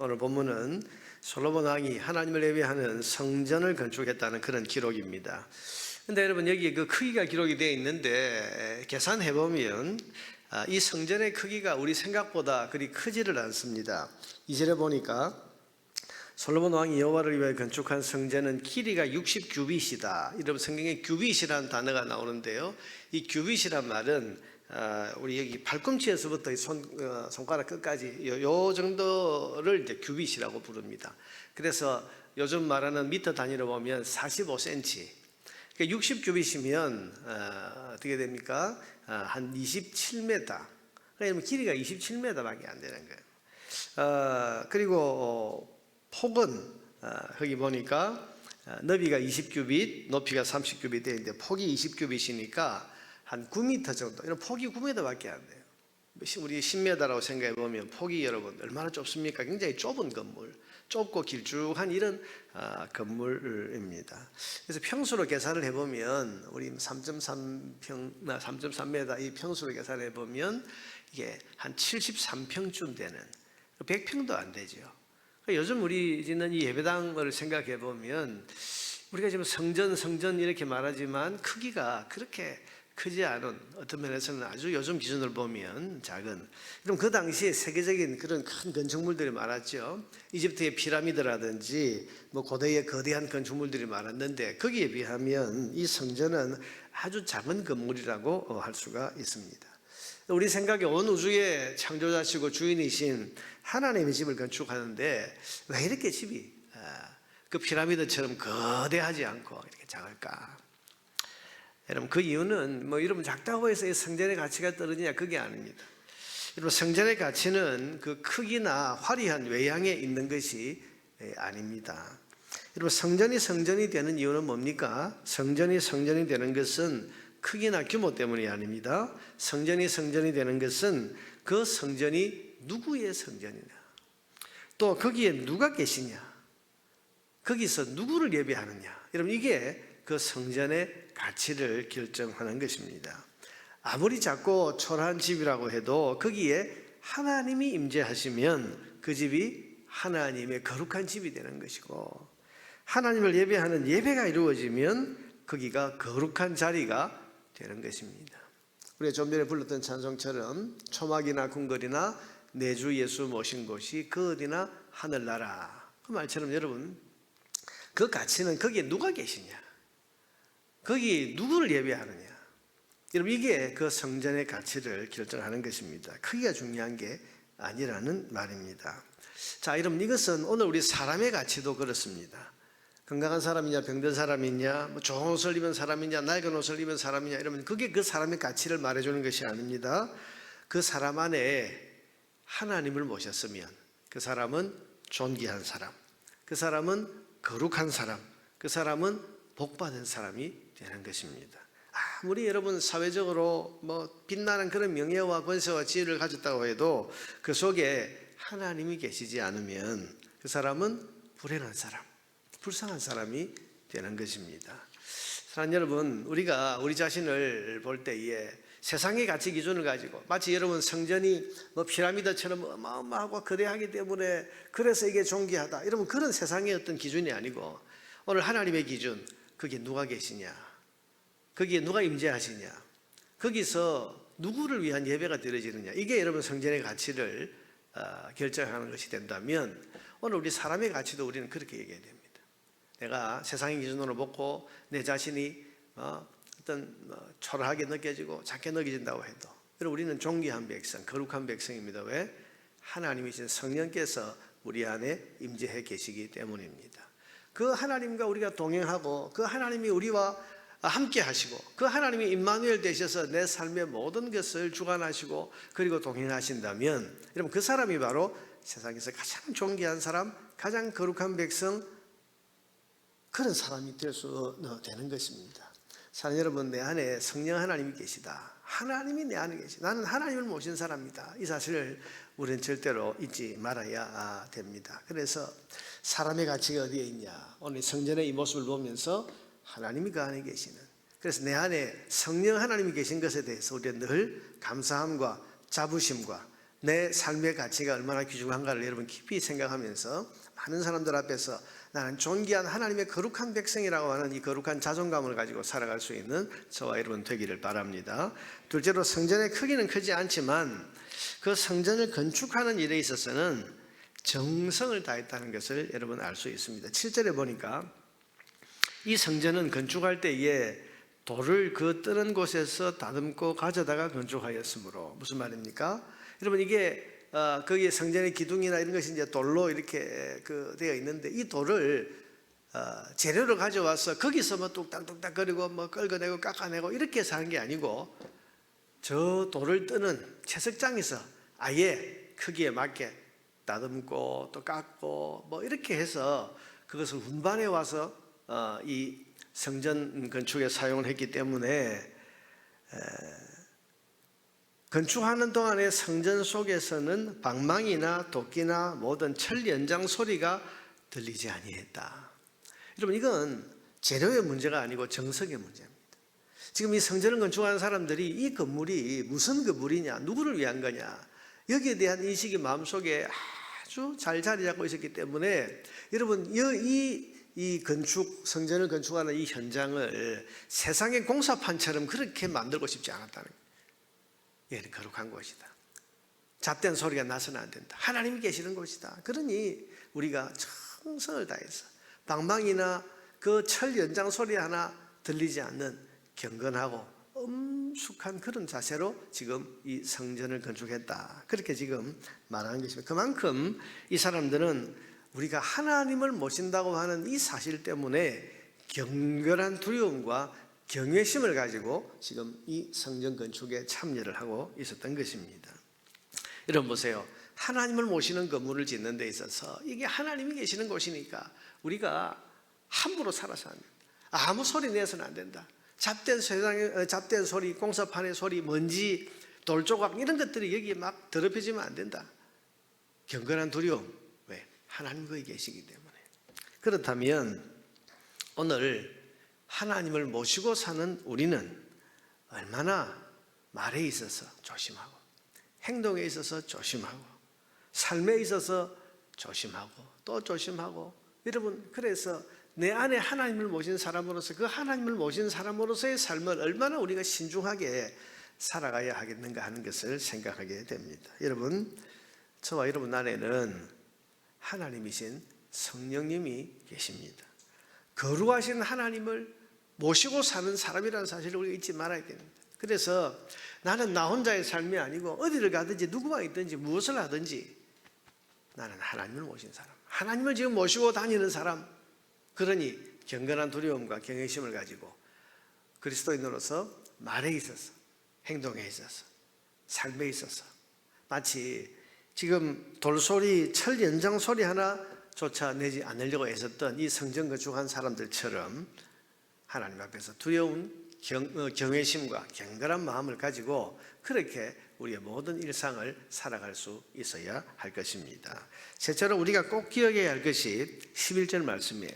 오늘 본문은 솔로몬 왕이 하나님을 예배하는 성전을 건축했다는 그런 기록입니다. 근데 여러분, 여기 그 크기가 기록이 되어 있는데 계산해 보면 이 성전의 크기가 우리 생각보다 그리 크지를 않습니다. 2절에 보니까 솔로몬 왕이 여호와를 위하여 건축한 성전은 길이가 60규빗이다. 여러분, 성경에 규빗이라는 단어가 나오는데요, 이 규빗이란 말은 우리 여기 발꿈치에서부터 손가락 끝까지 요 정도를 이제 규빗이라고 부릅니다. 그래서 요즘 말하는 미터 단위로 보면 45cm. 그러니까 60규빗이면 어떻게 됩니까? 한 27m. 그러니까 길이가 27m밖에 안 되는 거예요. 그리고 폭은 거기 보니까 너비가 20규빗, 높이가 30규빗 되는데 폭이 20규빗이니까 한 9m 정도. 이런 폭이 9m밖에 안 돼요. 우리 10m라고 생각해 보면 폭이 여러분 얼마나 좁습니까? 굉장히 좁은 건물, 좁고 길쭉한 이런 건물입니다. 그래서 평수로 계산을 해보면 우리 3.3m 이 평수로 계산해 보면 이게 한 73평쯤 되는, 100평도 안 되죠. 요즘 우리 짓는 이 예배당을 생각해 보면 우리가 지금 성전 이렇게 말하지만 크기가 그렇게 크지 않은, 어떤 면에서는 아주 요즘 기준으로 보면 작은. 그럼 그 당시에 세계적인 그런 큰 건축물들이 많았죠. 이집트의 피라미드라든지 고대의 거대한 건축물들이 많았는데 거기에 비하면 이 성전은 아주 작은 건물이라고 할 수가 있습니다. 우리 생각에 온 우주의 창조자시고 주인이신 하나님의 집을 건축하는데 왜 이렇게 집이 그 피라미드처럼 거대하지 않고 이렇게 작을까? 여러분, 그 이유는 여러분 작다고 해서 성전의 가치가 떨어지냐, 그게 아닙니다. 여러분, 성전의 가치는 그 크기나 화려한 외양에 있는 것이 아닙니다. 여러분, 성전이 되는 이유는 뭡니까? 성전이 되는 것은 크기나 규모 때문이 아닙니다. 성전이 되는 것은 그 성전이 누구의 성전이냐, 또 거기에 누가 계시냐, 거기서 누구를 예배하느냐. 여러분, 이게 그 성전의 가치를 결정하는 것입니다. 아무리 작고 초라한 집이라고 해도 거기에 하나님이 임재하시면 그 집이 하나님의 거룩한 집이 되는 것이고, 하나님을 예배하는 예배가 이루어지면 거기가 거룩한 자리가 되는 것입니다. 우리가 좀 전에 불렀던 찬송처럼 초막이나 궁궐이나 내 주 예수 모신 곳이 그 어디나 하늘나라, 그 말처럼 여러분, 그 가치는 거기에 누가 계시냐, 거기 누구를 예배하느냐, 여러분, 이게 그 성전의 가치를 결정하는 것입니다. 크기가 중요한 게 아니라는 말입니다. 자, 여러분, 이것은 오늘 우리 사람의 가치도 그렇습니다. 건강한 사람이냐, 병든 사람이냐, 좋은 옷을 입은 사람이냐, 낡은 옷을 입은 사람이냐, 이러면 그게 그 사람의 가치를 말해주는 것이 아닙니다. 그 사람 안에 하나님을 모셨으면 그 사람은 존귀한 사람, 그 사람은 거룩한 사람, 그 사람은 복받은 사람이 되는 것입니다. 아무리 여러분 사회적으로 빛나는 그런 명예와 권세와 지위를 가졌다고 해도 그 속에 하나님이 계시지 않으면 그 사람은 불행한 사람, 불쌍한 사람이 되는 것입니다. 사랑하는 여러분, 우리가 우리 자신을 볼 때에 세상의 가치 기준을 가지고, 마치 여러분 성전이 피라미드처럼 어마어마하고 거대하기 때문에 그래서 이게 존귀하다, 여러분, 그런 세상의 어떤 기준이 아니고 오늘 하나님의 기준, 거기에 누가 계시냐, 거기에 누가 임재하시냐, 거기서 누구를 위한 예배가 드려지느냐, 이게 여러분 성전의 가치를 결정하는 것이 된다면 오늘 우리 사람의 가치도 우리는 그렇게 얘기해야 됩니다. 내가 세상의 기준으로 보고 내 자신이 어떤 초라하게 느껴지고 작게 느껴진다고 해도 여러분, 우리는 존귀한 백성, 거룩한 백성입니다. 왜? 하나님이신 성령께서 우리 안에 임재해 계시기 때문입니다. 그 하나님과 우리가 동행하고 그 하나님이 우리와 함께 하시고 그 하나님이 임마누엘 되셔서 내 삶의 모든 것을 주관하시고 그리고 동행하신다면 여러분, 그 사람이 바로 세상에서 가장 존귀한 사람, 가장 거룩한 백성, 그런 사람이 될 수 되는 것입니다. 사랑하는 여러분, 내 안에 성령 하나님이 계시다, 하나님이 내 안에 계시다, 나는 하나님을 모신 사람이다, 이 사실을 우리는 절대로 잊지 말아야 됩니다. 그래서 사람의 가치가 어디에 있냐, 오늘 성전의 이 모습을 보면서 하나님이 그 안에 계시는, 그래서 내 안에 성령 하나님이 계신 것에 대해서 우리는 늘 감사함과 자부심과 내 삶의 가치가 얼마나 귀중한가를 여러분 깊이 생각하면서 많은 사람들 앞에서 나는 존귀한 하나님의 거룩한 백성이라고 하는 이 거룩한 자존감을 가지고 살아갈 수 있는 저와 여러분 되기를 바랍니다. 둘째로, 성전의 크기는 크지 않지만 그 성전을 건축하는 일에 있어서는 정성을 다했다는 것을 여러분 알 수 있습니다. 7절에 보니까 이 성전은 건축할 때에 돌을 그 뜨는 곳에서 다듬고 가져다가 건축하였으므로, 무슨 말입니까? 여러분, 이게 거기에 성전의 기둥이나 이런 것이 이제 돌로 이렇게 되어 있는데, 이 돌을 재료로 가져와서 거기서 뭐 뚝딱뚝딱 거리고 뭐 긁어내고 깎아내고 이렇게 해서 하는 게 아니고, 저 돌을 뜨는 채석장에서 아예 크기에 맞게 다듬고 또 깎고 뭐 이렇게 해서 그것을 운반해 와서 이 성전 건축에 사용을 했기 때문에 건축하는 동안에 성전 속에서는 방망이나 도끼나 모든 철 연장 소리가 들리지 아니했다. 여러분, 이건 재료의 문제가 아니고 정석의 문제입니다. 지금 이 성전을 건축하는 사람들이 이 건물이 무슨 건물이냐, 누구를 위한 거냐, 여기에 대한 인식이 마음속에 아주 잘 자리 잡고 있었기 때문에 여러분, 이 건축, 성전을 건축하는 이 현장을 세상의 공사판처럼 그렇게 만들고 싶지 않았다는 거예요. 얘는 거룩한 곳이다. 잡된 소리가 나서는 안 된다. 하나님이 계시는 곳이다. 그러니 우리가 정성을 다해서 방망이나 그 철 연장 소리 하나 들리지 않는 경건하고 엄숙한 그런 자세로 지금 이 성전을 건축했다. 그렇게 지금 말하는 것입니다. 그만큼 이 사람들은 우리가 하나님을 모신다고 하는 이 사실 때문에 경건한 두려움과 경외심을 가지고 지금 이 성전 건축에 참여를 하고 있었던 것입니다. 여러분 보세요. 하나님을 모시는 건물을 짓는 데 있어서 이게 하나님이 계시는 곳이니까 우리가 함부로 살아서 안 된다. 아무 소리 내서는 안 된다. 잡된 소리, 공사판의 소리, 먼지, 돌조각 이런 것들이 여기에 막 더럽혀지면 안 된다. 경건한 두려움. 왜? 하나님 거기 계시기 때문에. 그렇다면 오늘 하나님을 모시고 사는 우리는 얼마나 말에 있어서 조심하고, 행동에 있어서 조심하고, 삶에 있어서 조심하고 또 조심하고, 여러분, 그래서 내 안에 하나님을 모신 사람으로서 그 하나님을 모신 사람으로서의 삶을 얼마나 우리가 신중하게 살아가야 하겠는가 하는 것을 생각하게 됩니다. 여러분, 저와 여러분 안에는 하나님이신 성령님이 계십니다. 거룩하신 하나님을 모시고 사는 사람이라는 사실을 우리가 잊지 말아야겠습니다. 그래서 나는 나 혼자의 삶이 아니고 어디를 가든지 누구와 있든지 무엇을 하든지 나는 하나님을 모신 사람, 하나님을 지금 모시고 다니는 사람, 그러니 경건한 두려움과 경외심을 가지고 그리스도인으로서 말에 있어서, 행동에 있어서, 삶에 있어서 마치 지금 돌소리, 철 연장 소리 하나조차 내지 않으려고 애썼던 이 성전 건축한 사람들처럼 하나님 앞에서 두려운 경외심과 경건한 마음을 가지고 그렇게 우리의 모든 일상을 살아갈 수 있어야 할 것입니다. 셋째로 우리가 꼭 기억해야 할 것이 11절 말씀이에요.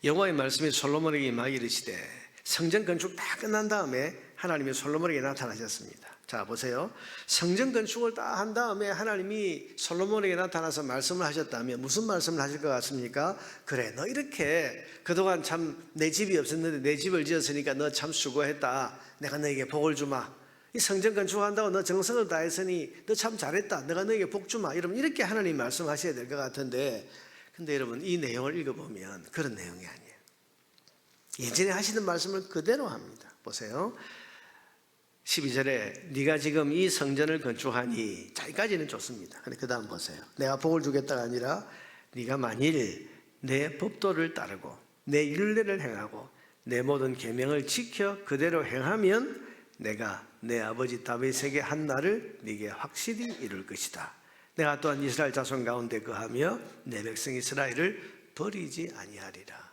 여호와의 말씀이 솔로몬에게 임하여 이르시되, 성전 건축 다 끝난 다음에 하나님이 솔로몬에게 나타나셨습니다. 자, 보세요. 성전 건축을 다 한 다음에 하나님이 솔로몬에게 나타나서 말씀을 하셨다면 무슨 말씀을 하실 것 같습니까? 그래, 너 이렇게 그동안 참 내 집이 없었는데 내 집을 지었으니까 너 참 수고했다. 내가 너에게 복을 주마. 이 성전 건축한다고 너 정성을 다했으니 너 참 잘했다. 내가 너에게 복 주마. 이렇게 하나님 말씀하셔야 될 것 같은데, 근데 여러분, 이 내용을 읽어보면 그런 내용이 아니에요. 예전에 하시는 말씀을 그대로 합니다. 보세요. 12절에 네가 지금 이 성전을 건축하니, 자, 여기까지는 좋습니다. 근데 그 다음 보세요. 내가 복을 주겠다가 아니라 네가 만일 내 법도를 따르고 내 율례를 행하고 내 모든 계명을 지켜 그대로 행하면 내가 내 아버지 다윗에게 한 날을 네게 확실히 이룰 것이다. 내가 또한 이스라엘 자손 가운데 거하며 내 백성 이스라엘을 버리지 아니하리라.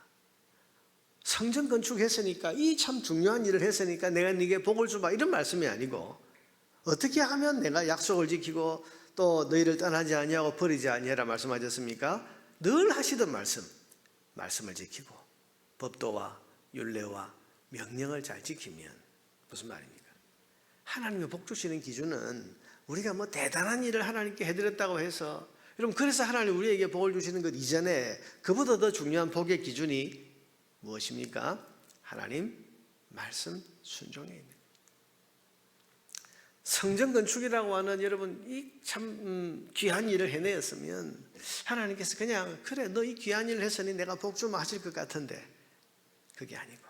성전 건축했으니까, 이 참 중요한 일을 했으니까 내가 네게 복을 주마, 이런 말씀이 아니고, 어떻게 하면 내가 약속을 지키고 또 너희를 떠나지 아니하고 버리지 아니하라 말씀하셨습니까? 늘 하시던 말씀을 지키고 법도와 율례와 명령을 잘 지키면, 무슨 말입니까? 하나님의 복 주시는 기준은 우리가 뭐 대단한 일을 하나님께 해드렸다고 해서, 여러분, 그래서 하나님 우리에게 복을 주시는 것 이전에 그보다 더 중요한 복의 기준이 무엇입니까? 하나님 말씀 순종에 있는 거예요. 성전 건축이라고 하는, 여러분, 이 참 귀한 일을 해내었으면 하나님께서 그냥, 그래, 너 이 귀한 일을 했으니 내가 복 좀 하실 것 같은데, 그게 아니고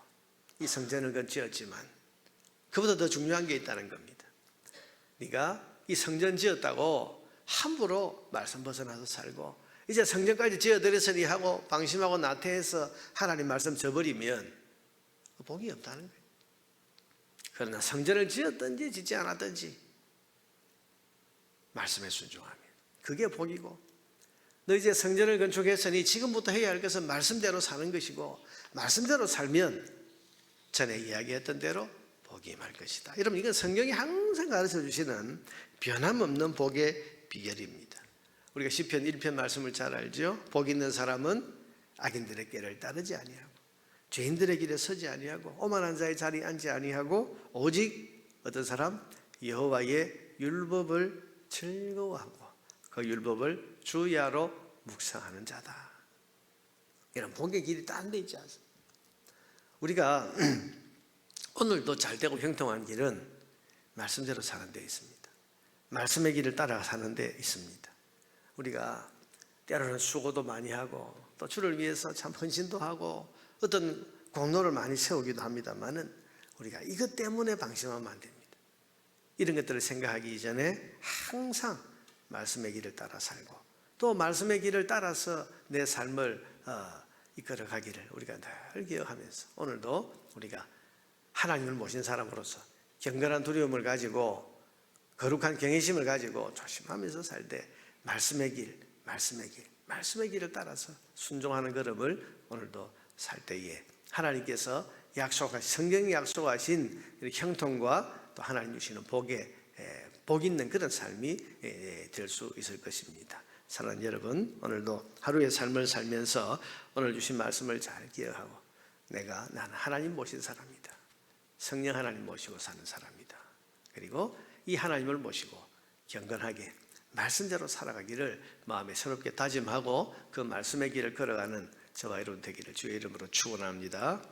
이 성전을 건지었지만 그보다 더 중요한 게 있다는 겁니다. 네가 이 성전 지었다고 함부로 말씀 벗어나서 살고, 이제 성전까지 지어드렸으니 하고 방심하고 나태해서 하나님 말씀 저버리면 복이 없다는 거예요. 그러나 성전을 지었든지 짓지 않았든지 말씀에 순종하면 그게 복이고, 너 이제 성전을 건축했으니 지금부터 해야 할 것은 말씀대로 사는 것이고, 말씀대로 살면 전에 이야기했던 대로 복이 임할 것이다. 여러분, 이건 성경이 항상 가르쳐 주시는 변함없는 복의 비결입니다. 우리가 시편 1편 말씀을 잘 알죠. 복 있는 사람은 악인들의 길을 따르지 아니하고 죄인들의 길에 서지 아니하고 오만한 자의 자리에 앉지 아니하고 오직 어떤 사람? 여호와의 율법을 즐거워하고 그 율법을 주야로 묵상하는 자다. 이런 복의 길이 딴 데 있지 않습니까? 우리가 오늘도 잘되고 형통한 길은 말씀대로 사는 데 있습니다. 말씀의 길을 따라 사는 데 있습니다. 우리가 때로는 수고도 많이 하고 또 주를 위해서 참 헌신도 하고 어떤 공로를 많이 세우기도 합니다만은 우리가 이것 때문에 방심하면 안 됩니다. 이런 것들을 생각하기 이전에 항상 말씀의 길을 따라 살고 또 말씀의 길을 따라서 내 삶을 이끌어가기를 우리가 늘 기억하면서 오늘도 우리가 하나님을 모신 사람으로서 경건한 두려움을 가지고 거룩한 경외심을 가지고 조심하면서 살 때 말씀의 길을 따라서 순종하는 걸음을 오늘도 살 때에 하나님께서 성경이 약속하신 형통과 또 하나님 주시는 복 있는 그런 삶이 될 수 있을 것입니다. 사랑하는 여러분, 오늘도 하루의 삶을 살면서 오늘 주신 말씀을 잘 기억하고 나는 하나님 모신 사람이다. 성령 하나님 모시고 사는 사람이다. 그리고 이 하나님을 모시고 경건하게 말씀대로 살아가기를 마음에 새롭게 다짐하고 그 말씀의 길을 걸어가는 저와 여러분 되기를 주의 이름으로 축원합니다.